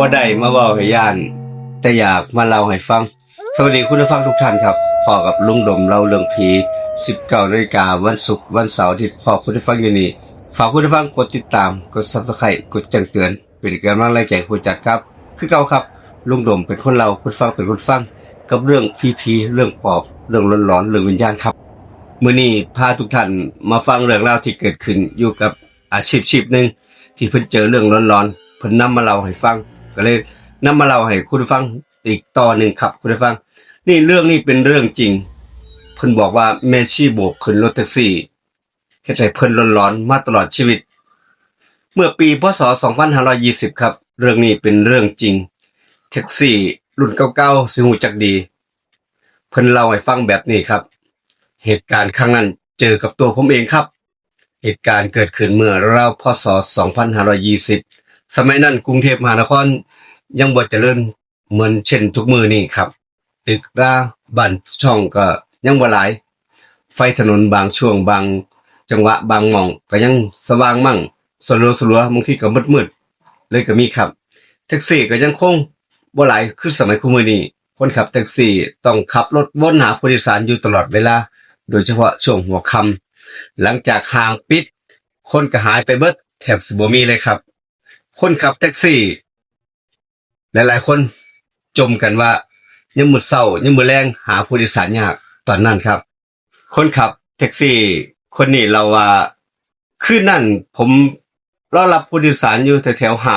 บ่ได้มาเว้าให้ย่านแต่อยากมาเล่าให้ฟังสวัสดีคุณผู้ฟังทุกท่านครับพอกับลุงดมเล่าเรื่องผี19 นาฬิกาวันศุกร์วันเสาร์อาทิตย์พอคุณผู้ฟังอยู่นี่ฝากคุณผู้ฟังกดติดตามกด Subscribe กดแจ้งเตือนเป็นกำลังใจให้ผู้จัดครับคือเก่าครับลุงดมเป็นคนเล่าคุณฟังเป็นคนฟังกับเรื่องผีๆเรื่องปอบเรื่องหลอนๆเรื่องวิญญาณครับมื้อนี้พาทุกท่านมาฟังเรื่องราวที่เกิดขึ้นอยู่กับอาชีพหนึงที่เพิ่นเจอเรื่องร้อนๆเพิ่นนำมาเล่าให้ฟังก็เลยนำมาเล่าให้คุณฟังอีกต่อหนึ่งครับคุณฟังนี่เรื่องนี้เป็นเรื่องจริงเพิ่นบอกว่าแม่ชีโบกขึ้นรถแท็กซี่เฮ็ดให้เพิ่นร้อนๆมาตลอดชีวิตเมื่อปีพศ2520ครับเรื่องนี้เป็นเรื่องจริงแท็กซี่รุ่นเก่าๆสิฮู้จักดีเพิ่นเล่าให้ฟังแบบนี้ครับเหตุการณ์ครั้งนั้นเจอกับตัวผมเองครับเหตุการณ์เกิดขึ้นเมื่อราวพศ2520สมัยนั้นกรุงเทพมหานครยังบ่เจริญเหมือนเช่นทุกมื้อนี้ครับตึกราบ้านช่องก็ยังบ่หลายไฟถนนบางช่วงบางจังหวะบางหม่องก็ยังสว่างมั่งสลัวๆบางทีก็มืดๆเลยก็มีครับแท็กซี่ก็ยังคงบ่หลายคือสมัยคุมื้อนี้คนขับแท็กซี่ต้องขับรถวนหาผู้โดยสารอยู่ตลอดเวลาโดยเฉพาะช่วงหัวค่ำหลังจากห้างปิดคนก็หายไปเบิดแทบสิบ่มีเลยครับคนขับแท็กซี่หลายๆคนจมกันว่ายังมื้อเช้ายังมื้อแลงหาผู้โดยสารยากตอนนั้นครับคนขับแท็กซี่คนนี้เราว่าคืนนั้นผมรอรับผู้โดยสารอยู่แถวๆห้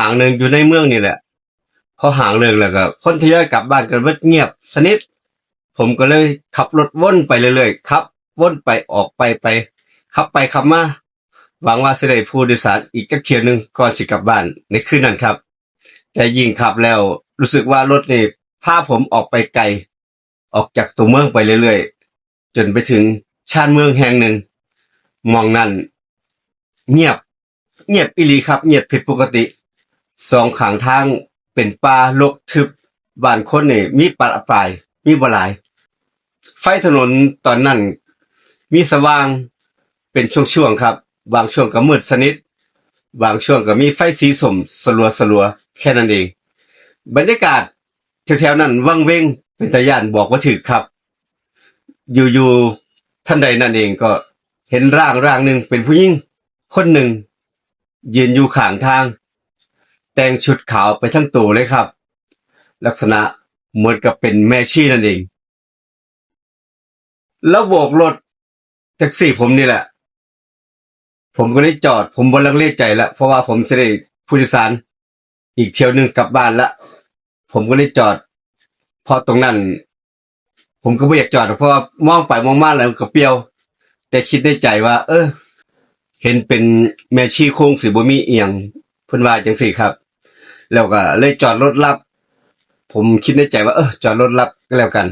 างหนึงอยู่ในเมืองนี่แหละพอห้างเลิกแล้วก็คนทยอยกลับบ้านกันเบิดเงียบสนิทผมก็เลยขับรถวนไปเรื่อยๆครับวนไปออกไปขับไปขับมาหวังว่าสิได้ผู้โดยสารอีกจักเที่ยวนึงก่อนสิกลับบ้านในคืนนั้นครับแต่ยิ่งขับแล้วรู้สึกว่ารถนี่พาผมออกไปไกลออกจากตัวเมืองไปเรื่อยๆจนไปถึงชานเมืองแห่งหนึ่งมองนั้นเงียบอีหลีครับเงียบผิดปกติสองข้างทางเป็นป่ารกทึบบ้านคนนี่มีปะปายมีบ่หลายไฟถนนตอนนั้นมีสว่างเป็นช่วงๆครับบางช่วงก็มืดสนิทบางช่วงก็มีไฟสีส้มสลัวๆแค่นั้นเองบรรยากาศแถวๆนั้นวังเวงเป็นตาย้านบอกว่าถูกครับอยู่ๆท่านใดนั่นเองก็เห็นร่างหนึ่งเป็นผู้หญิงคนหนึ่งยืนอยู่ข้างทางแต่งชุดขาวไปทั้งตัวเลยครับลักษณะเหมือนกับเป็นแม่ชีนั่นเองแล้วโบกรถแท็กซี่ผมนี่แหละผมก็เลยจอดผมบ่ลังเลใจละเพราะว่าผมจะได้ผู้โดยสารอีกเที่ยวนึงกลับบ้านละผมก็เลยจอดพอตรงนั้นผมก็บ่อยากจอดเพราะว่ามองไปมองมาแล้วก็เปรี้ยวแต่คิดในใจว่าเห็นเป็นแม่ชีคงสิบ่มีอีหยังเพิ่นว่าจังซี่ครับแล้วก็เลยจอดรถรับผมคิดในใจว่าจอดรถรับก็แล้วกัน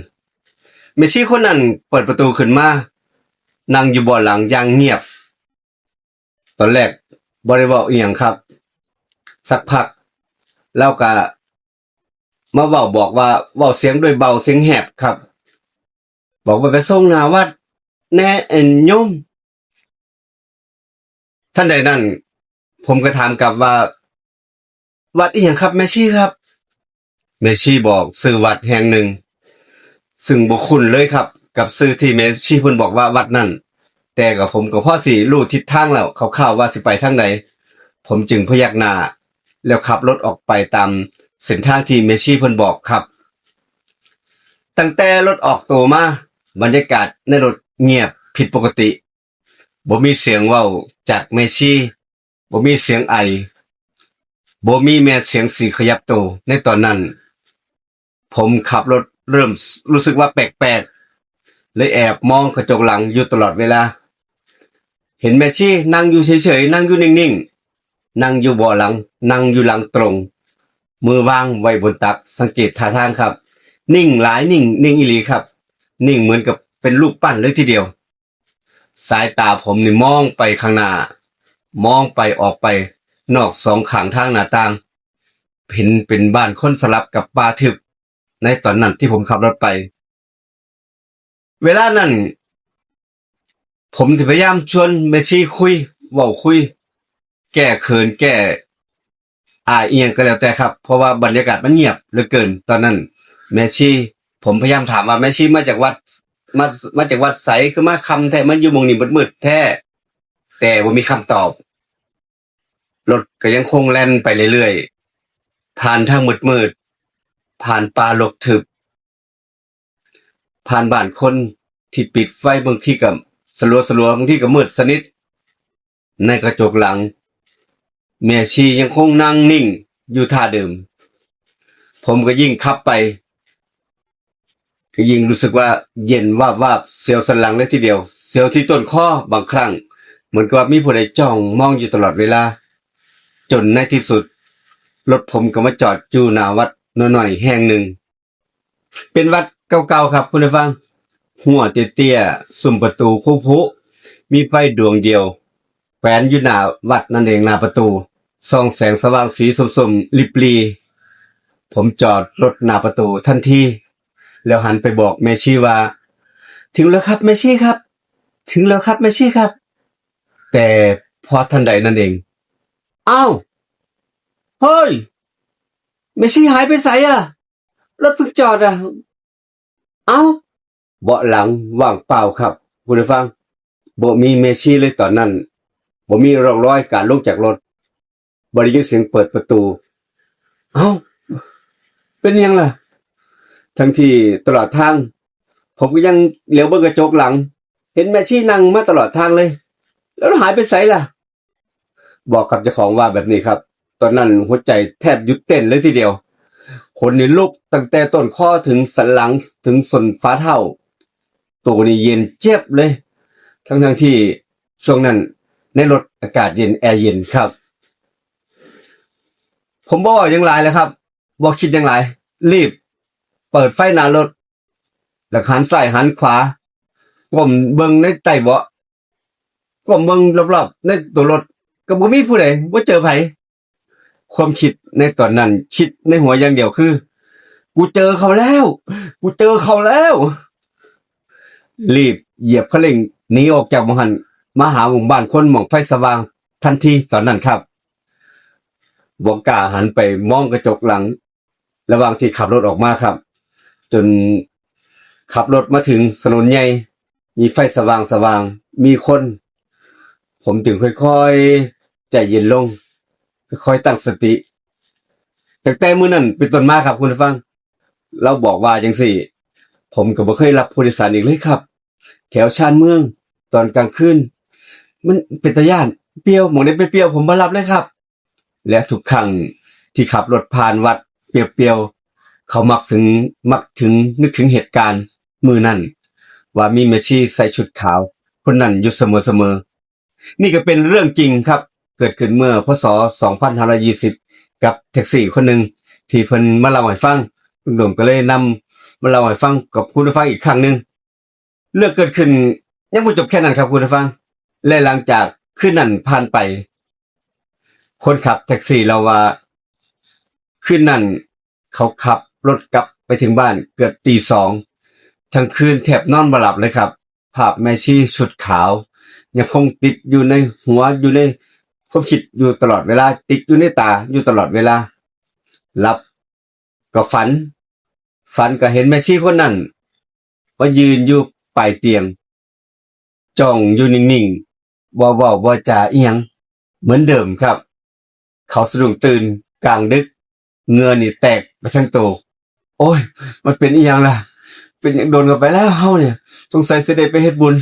แม่ชีคนนั้นเปิดประตูขึ้นมานั่งอยู่เบาะหลังอย่างเงียบตอนแรกบ่ได้เว้าอีหยังครับสักพักแล้วก็มาเว้าบอกว่าเว้าเสียงด้วยเบาเสียงแหบครับบอกว่าไปส่งหน้าวัดแน่โยมท่านใดนั้นผมก็ถามกลับว่าวัดอีหยังครับแม่ชีครับแม่ชีบอกชื่อวัดแห่งหนึ่งซึ่งบ่คุ้นเลยครับกับชื่อที่แม่ชีเพิ่นบอกว่าวัดนั้นแต่กับผมก็พอสิรู้ทิศทางแล้วคร่าวๆว่าสิไปทางใดผมจึงพยักหน้าแล้วขับรถออกไปตามเส้นทางที่แม่ชีเพิ่นบอกครับตั้งแต่รถออกตัวมาบรรยากาศในรถเงียบผิดปกติบ่มีเสียงเว้าจากแม่ชีบ่มีเสียงไอบ่มีแม้เสียงสีขยับตัวในตอนนั้นผมขับรถเริ่มรู้สึกว่าแปลกๆเลยแอบมองกระจกหลังอยู่ตลอดเวลาเห็นแม่ชีนั่งอยู่เฉยๆนั่งอยู่นิ่งๆนั่งอยู่เบาะหลังนั่งอยู่หลังตรงมือวางไว้บนตักสังเกตท่าทางครับนิ่งหลายนิ่งอีหลีครับนิ่งเหมือนกับเป็นรูปปั้นเลยทีเดียวสายตาผมนี่มองไปข้างหน้ามองไปออกไปนอกสองข้างทางหน้าต่างเห็นเป็นบ้านคนสลับกับป่าทึบในตอนนั้นที่ผมขับรถไปเวลานั้นผมพยายามชวนแม่ชีคุยเว้าคุยแก้เขินแก้ เอียงก็แล้วแต่ครับเพราะว่าบรรยากาศมันเงียบเหลือเกินตอนนั้นแม่ชีผมพยายามถามว่าแม่ชีมาจากวัดมามาจากวัดไสคือมาคำแท้มันอยู่หม่องนี้มืดๆแท้แต่บ่มีคำตอบรถก็ยังคงแล่นไปเรื่อยๆผ่านทางมืดๆผ่านป่ารกทึบผ่านบ้านคนที่ปิดไฟบางทีก็สลัวๆบางทีก็มืดสนิทในกระจกหลังแม่ชียังคงนั่งนิ่งอยู่ท่าเดิมผมก็ยิ่งขับไปก็ยิ่งรู้สึกว่าเย็นวาบๆเสียวสันหลังเลยทีเดียวเสียวที่ต้นคอบางครั้งเหมือนกับว่ามีผู้ใดจ้องมองอยู่ตลอดเวลาจนในที่สุดรถผมก็มาจอดอยู่หน้าวัดน้อยๆแห่งหนึ่งเป็นวัดเก่าๆครับคุณผู้ฟังหัวเตี้ยๆซุ้มประตูพุๆมีไฟดวงเดียวแขวนอยู่หน้าวัดนั่นเองหน้าประตูส่องแสงสว่างสีส้มๆลิบลีผมจอดรถหน้าประตูทันทีแล้วหันไปบอกแม่ชีว่าถึงแล้วครับแม่ชีครับถึงแล้วครับแม่ชีครับแต่พอทันใดนั่นเองอ้าวเฮ้ยแม่ชีหายไปไสอ่ะรถเพิ่งจอดอ่ะเอ้าเบาะหลังว่างเปล่าครับคุณผู้ฟังบ่มีแม่ชีเลยตอนนั้นบ่มีร่องรอยการลงจากรถบ่ได้ยินเสียงเปิดประตูเอ้าเป็นยังล่ะทั้งที่ตลอดทางผมก็ยังเหลียวเบิ่งกระจกหลังเห็นแม่ชีนั่งมาตลอดทางเลยแล้วหายไปไสล่ะบอกกับเจ้าของว่าแบบนี้ครับตอนนั้นหัวใจแทบหยุดเต้นเลยทีเดียวขนนี่ลุกตั้งแต่ต้นคอถึงสันหลังถึงส้นฝ่าเท้าตัวนี่เย็นเจี๊ยบเลยทั้งที่ช่วงนั้นในรถอากาศเย็นแอร์เย็นครับผมบ่ว่าอย่างไรแล้วครับบ่คิดอย่างไรรีบเปิดไฟหน้ารถแล้วหันซ้ายหันขวาก้มเบิ่งในใต้เบาะก้มเบิ่งรอบๆในตัวรถก็บ่มีผู้ใดบ่เจอไผความคิดในตอนนั้นคิดในหัวอย่างเดียวคือกูเจอเขาแล้วกูเจอเขาแล้วรีบเหยียบคันเร่งหนีออกจากหม้องหั้นมาหาหมู่บ้านคนหม้องไฟสว่างทันทีตอนนั้นครับบ่กล้าหันไปมองกระจกหลังระหว่างที่ขับรถออกมาครับจนขับรถมาถึงถนนใหญ่มีไฟสว่างมีคนผมจึงค่อยๆใจเย็นลงค่อยๆตั้งสติตั้งแต่มื้อนั้นเป็นต้นมาครับคุณผู้ฟังเราบอกว่าจังซี่ผมก็บ่เคยรับผู้โดยสารอีกเลยครับแถวชานเมืองตอนกลางคืนมันเป็นตาย้านเปรี้ยวหม้องใดเปรี้ยวๆผมบ่รับเลยครับและทุกครั้งที่ขับรถผ่านวัดเปรี้ยวๆเขามักถึงนึกถึงเหตุการณ์มื้อนั้นว่ามีแม่ชีใส่ชุดขาวคนนั้นอยู่เสมอๆนี่ก็เป็นเรื่องจริงครับเกิดขึ้นเมื่อพศ2520กับแท็กซี่คนหนึ่งที่เพิ่นมาเล่าให้ฟังลุงโด่งก็เลยนำมาเล่าให้ฟังกับคุณผู้ฟังอีกครั้งหนึ่งเรื่องเกิดขึ้นยังบ่จบแค่นั้นครับคุณผู้ฟังและหลังจากคืนนั้นผ่านไปคนขับแท็กซี่เล่าว่าคืนนั้นเขาขับรถกลับไปถึงบ้านเกือบตี 2ทั้งคืนแทบนอนบ่หลับเลยครับภาพแม่ชีชุดขาวยังคงติดอยู่ในหัวอยู่ในความคิดอยู่ตลอดเวลาติดอยู่ในตาอยู่ตลอดเวลาหลับก็ฝันก็เห็นแม่ชีคนนั้นว่ายืนอยู่ปลายเตียงจ้องอยู่นิ่งๆบ่เว้าบ่จาอิหยังเหมือนเดิมครับเขาสะดุ้งตื่นกลางดึกเหงื่อนี่แตกไปทั้งตัวโอ้ยมันเป็นอีหยังล่ะเป็นหยังโดนกันไปแล้วเฮาเนี่ยสงสัยสิได้ไปเฮ็ดบุญ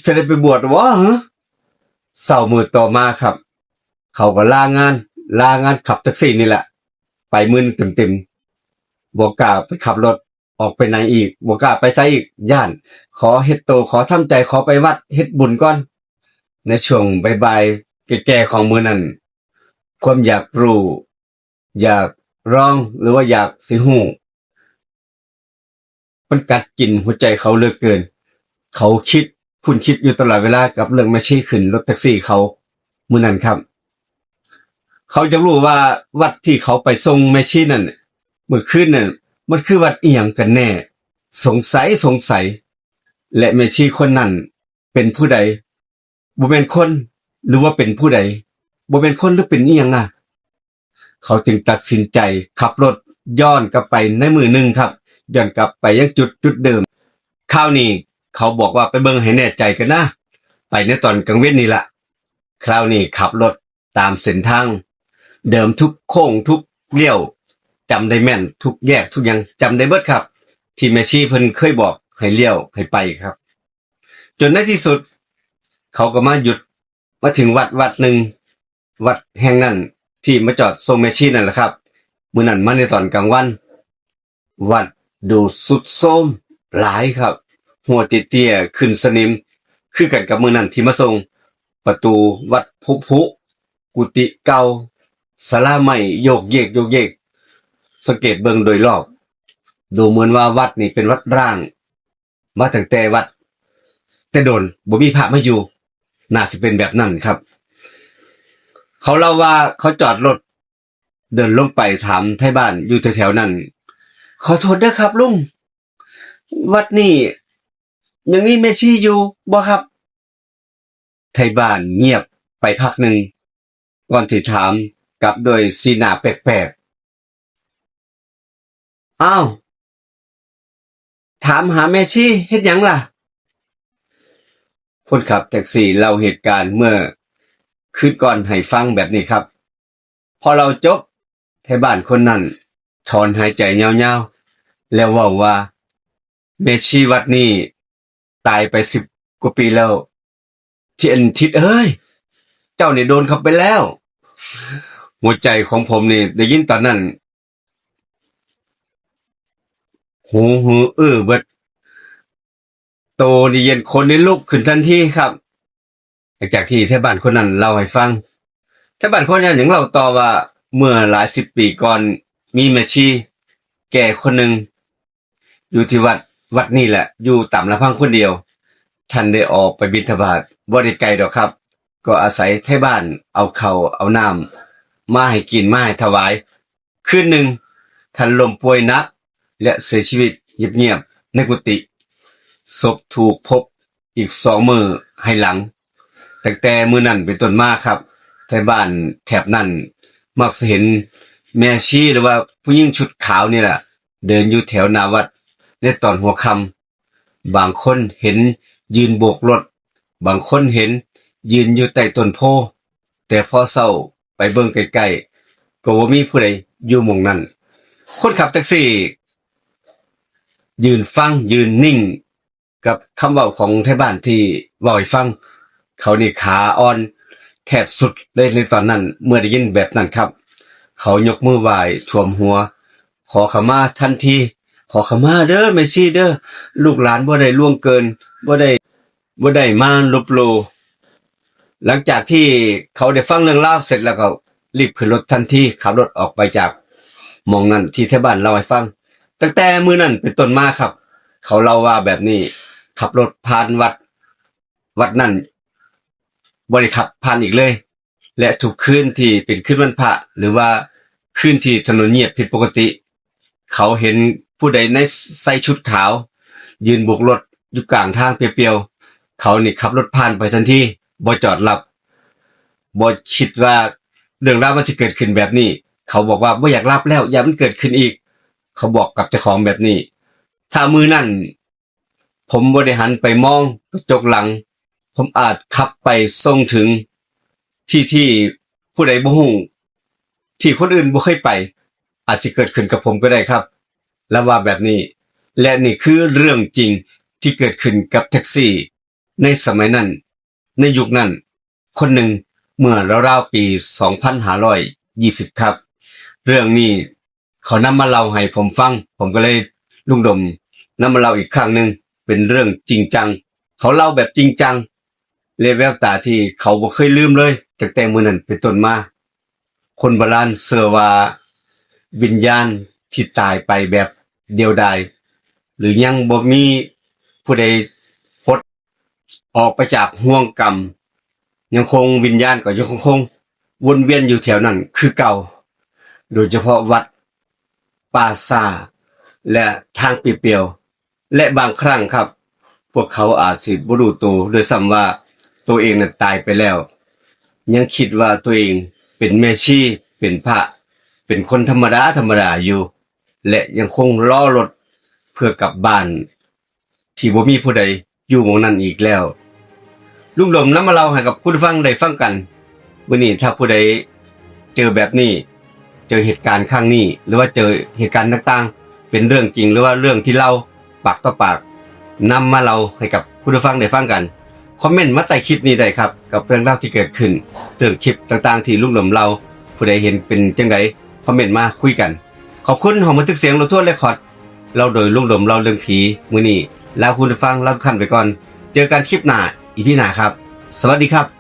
จะได้ไปบวชบ่ฮะเช้ามื้อต่อมาครับเขาก็ลางานขับแท็กซี่นี่แหละไปมื้อเต็มๆบ่กล้าไปขับรถออกไปไหนอีกบ่กล้าไปไสอีกย้านขอเฮ็ดโตขอทำใจขอไปวัดเฮ็ดบุญก่อนในช่วงบ่ายๆแก่ๆของมื้อนั้นความอยากรู้อยากร้องหรือว่าอยากสิฮู้มันกัดกินหัวใจเขาเหลือเกินเขาคิดอยู่ตลอดเวลากับเรื่องแม่ชีขึ้นรถแท็กซี่เขามื้อนั้นครับเขาอยากรู้ว่าวัดที่เขาไปส่งแม่ชีนั่นมื้อคืนนั้นมันคือวัดอิหยังกันแน่สงสัยและแม่ชีคนนั้นเป็นผู้ใดบ่แม่นคนหรือว่าเป็นผู้ใดบ่แม่นคนหรือเป็นอิหยังอ่ะ เขาจึงตัดสินใจขับรถย้อนกลับไปในมือหนึ่งครับย้อนกลับไปยังจุดเดิมคราวนี้เขาบอกว่าไปเบิ่งให้แน่ใจกันนะไปในตอนกลางเว้นนี่ละคราวนี้ขับรถตามเส้นทางเดิมทุกโค้งทุกเลี้ยวจำได้แม่นทุกแยกทุกอย่างจำได้เบิดครับที่แม่ชีเพิ่นเคยบอกให้เลี้ยวให้ไปครับจนในที่สุดเขาก็มาหยุดมาถึงวัดหนึ่งวัดแห่งนั้นที่มาจอดส่งแม่ชีนั่นแหละครับมื้อนั้นมาในตอนกลางวันวัดดูสุดโทรมหลายครับหัวเตี้ยๆขึ้นสนิมคือกันกับมื้อนั้นที่มาส่งประตูวัดพุกุฏิเก่าศาลาใหม่โยกเยกสังเกตเบิ่งโดยรอบดูเหมือนว่าวัดนี่เป็นวัดร้างมาตั้งแต่วัดแต่โดนบ่มีพระมาอยู่น่าสิเป็นแบบนั้นครับเขาเล่าว่าเขาจอดรถเดินลงไปถามไทบ้านอยู่แถวๆนั้นขอโทษด้วยครับลุงวัดนี่ยังมีแม่ชีอยู่บ่ครับไทบ้านเงียบไปพักหนึ่งก่อนที่ถามกลับโดยสีหน้าแปลกๆอ้าวถามหาแม่ชีเฮ็ดหยังล่ะคนขับแท็กซี่เล่าเหตุการณ์เมื่อคืนก่อนให้ฟังแบบนี้ครับพอเราจบไทบ้านคนนั้นถอนหายใจยาวๆแล้วเว้าว่าแม่ชีวัดนี้ตายไป10 กว่าปีแล้วที่อันทิศเอ้ยเจ้านี่โดนเข้าไปแล้วหัวใจของผมนี่ได้ยินตอนนั้นหูเบิดโตนี่เย็นคนนี่ลุกขึ้นทันทีครับหลังจากที่ไทบ้านคนนั้นเล่าให้ฟังไทบ้านคนนั้นยังเล่าต่อว่าเมื่อหลาย10 ปีก่อนมีแม่ชีแก่คนหนึ่งอยู่ที่วัดนี่แหละอยู่ตามลำพังคนเดียวท่านได้ออกไปบิณฑบาตบ่ได้ไกลดอกครับก็อาศัยไทบ้านเอาข้าวเอาน้ำมาให้กินมาให้ถวายคืนหนึ่งท่านล้มป่วยหนักและเสียชีวิตเงียบๆในกุฏิศพถูกพบอีก2 มื้อให้หลังตั้งแต่มื้อนั้นเป็นต้นมาครับไทบ้านแถบนั้นมักสิเห็นแม่ชีหรือว่าผู้หญิงชุดขาวนี่แหละเดินอยู่แถวหน้าวัดในตอนหัวค่ำบางคนเห็นยืนโบกรถบางคนเห็นยืนอยู่ใต้ต้นโพแต่พอเช้าไปเบิ่งใกล้ๆก็บ่มีผู้ใดอยู่หม้องนั้นคนขับแท็กซี่ยืนฟังยืนนิ่งกับคำเว้าของไทบ้านที่เว้าให้ฟังเขานี่ขาอ่อนแทบสุดเลยในตอนนั้นเมื่อได้ยินแบบนั้นครับเขายกมือไหว้ท่วมหัวขอขมาทันทีขอขมาเด้อแม่ชีเด้อลูกหลานบ่ได้ล่วงเกินบ่ได้มาลบหลู่หลังจากที่เขาได้ฟังเรื่องราวเสร็จแล้วก็รีบขึ้นรถทันทีขับรถออกไปจากหม้องนั้นที่ไทบ้านเล่าให้ฟังตั้งแต่มื้อนั้นเป็นต้นมาครับเขาเล่าว่าแบบนี้ขับรถผ่านวัดนั้นบ่ได้ขับผ่านอีกเลยและทุกคืนที่เป็นคืนวันพระหรือว่าคืนที่ถนนเงียบผิดปกติเขาเห็นผู้ใดในใส่ชุดขาวยืนโบกรถอยู่กลางทางเปลี่ยวๆเขานี่ขับรถผ่านไปทันทีบ่จอดรับบ่คิดว่าเรื่องราวมันจะเกิดขึ้นแบบนี้เขาบอกว่าบ่อยากรับแล้วอย่ามันเกิดขึ้นอีกเขาบอกกับเจ้าของแบบนี้ถ้ามือนั่นผมบ่ได้หันไปมองกระจกหลังผมอาจขับไปส่งถึงที่ผู้ใดบ่ฮู้ที่คนอื่นบ่เคยไปอาจจะเกิดขึ้นกับผมก็ได้ครับและว่าแบบนี้และนี่คือเรื่องจริงที่เกิดขึ้นกับแท็กซี่ในสมัยนั้นในยุคนั้นคนหนึ่งเมื่อราวๆปี2520ครับเรื่องนี้เขานำมาเล่าให้ผมฟังผมก็เลยลุงดมนำมาเล่าอีกครั้งหนึ่งเป็นเรื่องจริงจังเขาเล่าแบบจริงจังและแววตาที่เขาบ่เคยลืมเลยตั้งแต่มื้อนั้นเป็นต้นมาคนโบราณเชื่อว่าวิญญาณที่ตายไปแบบเดียวดายหรือยังบ่มีผู้ใดพ้นออกไปจากห่วงกรรมยังคงวิญญาณก็ยังคงวนเวียนอยู่แถวนั้นคือเก่าโดยเฉพาะวัดป่าซ่าและทางเปลี่ยวๆและบางครั้งครับพวกเขาอาจสิบ่รู้ตัวด้วยซ้ำว่าตัวเองนั้นตายไปแล้วยังคิดว่าตัวเองเป็นแม่ชีเป็นพระ เป็นคนธรรมดาอยู่ และยังคงรอรถเพื่อกลับบ้านที่บ่มีผู้ใดอยู่หม้องนั้นอีกแล้วลุงดมนำมาเล่าให้กับผู้ฟังได้ฟังกันมื้อนี้ถ้าผู้ใดเจอแบบนี้เจอเหตุการณ์ข้างนี้หรือว่าเจอเหตุการณ์ต่างๆเป็นเรื่องจริงหรือว่าเรื่องที่เล่าปากต่อปากนำมาเล่าให้กับผู้ฟังได้ฟังกันคอมเมนต์มาใต้คลิปนี้ได้ครับกับเรื่องราวที่เกิดขึ้นเรื่องคลิปต่างๆที่ลุงดมเล่าผู้ใดเห็นเป็นจังไดคอมเมนต์มาคุยกันขอบคุณหอบันทึกเสียงเราทั่วเรคคอร์ดเราโดยลุงดมเล่าเรื่องผีมื้อนี้แล้วคุณฟังรับคันไปก่อนเจอกันคลิปหน้าอีพีหน้าครับสวัสดีครับ